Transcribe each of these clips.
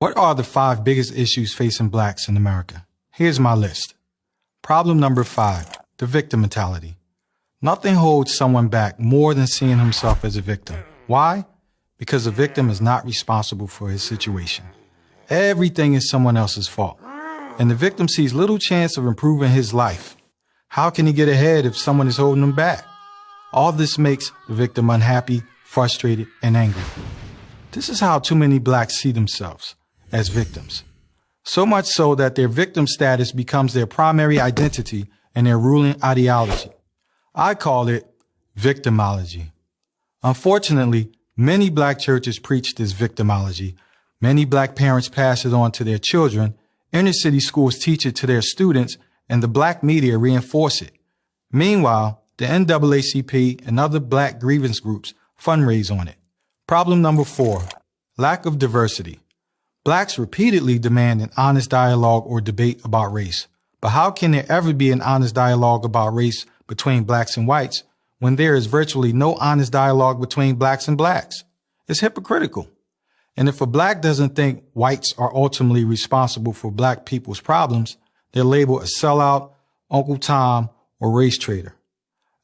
What are the 5 biggest issues facing blacks in America? Here's my list. Problem number 5, the victim mentality. Nothing holds someone back more than seeing himself as a victim. Why? Because the victim is not responsible for his situation. Everything is someone else's fault. And the victim sees little chance of improving his life. How can he get ahead if someone is holding him back? All this makes the victim unhappy, frustrated, and angry. This is how too many blacks see themselves, as victims. So much so that their victim status becomes their primary identity and their ruling ideology. I call it victimology. Unfortunately, many black churches preach this victimology. Many black parents pass it on to their children. Inner city schools teach it to their students, and the black media reinforce it. Meanwhile, the NAACP and other black grievance groups fundraise on it. Problem number 4, lack of diversity. Blacks repeatedly demand an honest dialogue or debate about race. But how can there ever be an honest dialogue about race between blacks and whites when there is virtually no honest dialogue between blacks and blacks? It's hypocritical. And if a black doesn't think whites are ultimately responsible for black people's problems, they're labeled a sellout, Uncle Tom, or race traitor.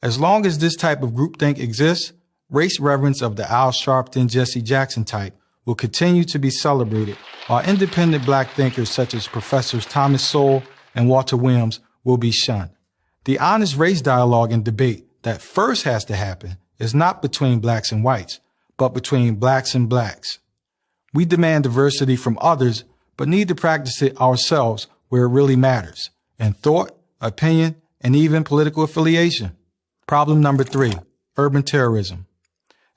As long as this type of groupthink exists, race reverence of the Al Sharpton, Jesse Jackson type will continue to be celebrated, while independent black thinkers such as Professors Thomas Sowell and Walter Williams will be shunned. The honest race dialogue and debate that first has to happen is not between blacks and whites, but between blacks and blacks. We demand diversity from others, but need to practice it ourselves where it really matters, in thought, opinion, and even political affiliation. Problem number 3, urban terrorism.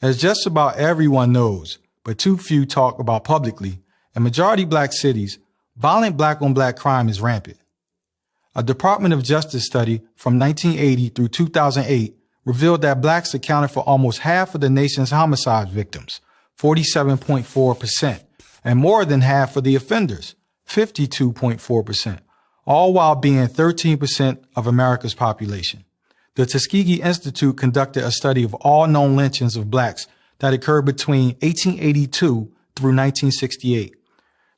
As just about everyone knows, but too few talk about publicly, in majority black cities, violent black-on-black crime is rampant. A Department of Justice study from 1980 through 2008 revealed that blacks accounted for almost half of the nation's homicide victims, 47.4%, and more than half of the offenders, 52.4%, all while being 13% of America's population. The Tuskegee Institute conducted a study of all known lynchings of blacks that occurred between 1882 through 1968.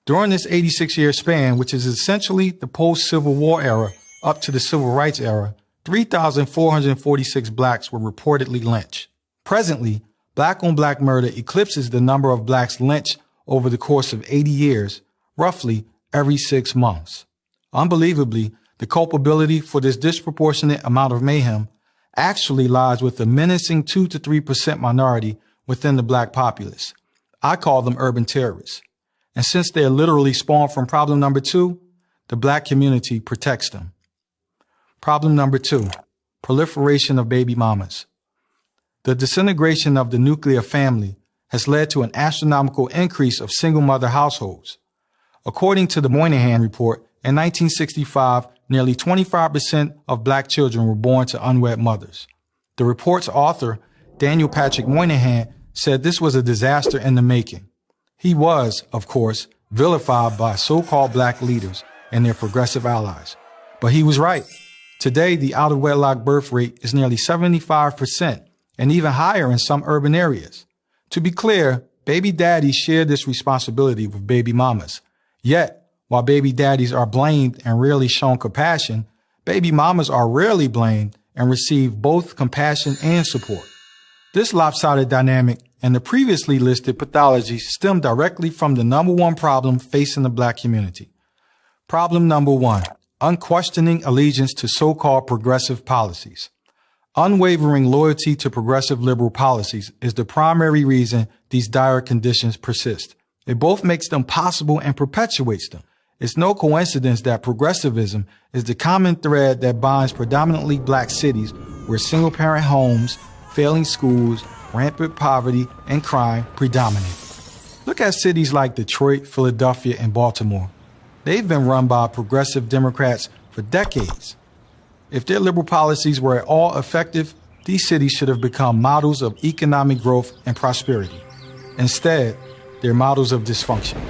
During this 86-year span, which is essentially the post-Civil War era up to the Civil Rights era, 3,446 blacks were reportedly lynched. Presently, black-on-black murder eclipses the number of blacks lynched over the course of 80 years, roughly every 6 months. Unbelievably, the culpability for this disproportionate amount of mayhem actually lies with a menacing 2 to 3% minority within the black populace. I call them urban terrorists. And since they're literally spawned from problem number 2, the black community protects them. Problem number 2, proliferation of baby mamas. The disintegration of the nuclear family has led to an astronomical increase of single-mother households. According to the Moynihan Report, in 1965, nearly 25% of black children were born to unwed mothers. The report's author, Daniel Patrick Moynihan, said this was a disaster in the making. He was, of course, vilified by so-called black leaders and their progressive allies. But he was right. Today, the out-of-wedlock birth rate is nearly 75% and even higher in some urban areas. To be clear, baby daddies share this responsibility with baby mamas. Yet, while baby daddies are blamed and rarely shown compassion, baby mamas are rarely blamed and receive both compassion and support. This lopsided dynamic and the previously listed pathologies stem directly from the number 1 problem facing the black community. Problem number 1, unquestioning allegiance to so-called progressive policies. Unwavering loyalty to progressive liberal policies is the primary reason these dire conditions persist. It both makes them possible and perpetuates them. It's no coincidence that progressivism is the common thread that binds predominantly black cities where single-parent homes, failing schools, rampant poverty, and crime predominate. Look at cities like Detroit, Philadelphia, and Baltimore. They've been run by progressive Democrats for decades. If their liberal policies were at all effective, these cities should have become models of economic growth and prosperity. Instead, they're models of dysfunction.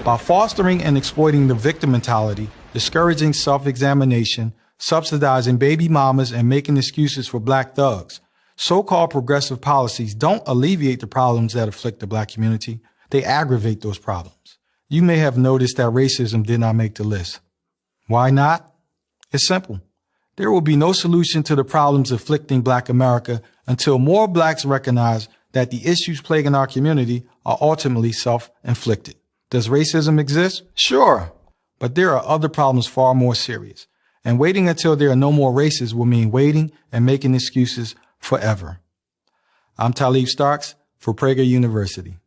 By fostering and exploiting the victim mentality, discouraging self-examination, subsidizing baby mamas, and making excuses for black thugs, so-called progressive policies don't alleviate the problems that afflict the black community. They aggravate those problems. you may have noticed that racism did not make the list. Why not? It's simple. There will be no solution to the problems afflicting Black America until more Blacks recognize that the issues plaguing our community are ultimately self-inflicted. Does racism exist? Sure. But there are other problems far more serious. And waiting until there are no more races will mean waiting and making excuses forever. I'm Talib Starks for Prager University.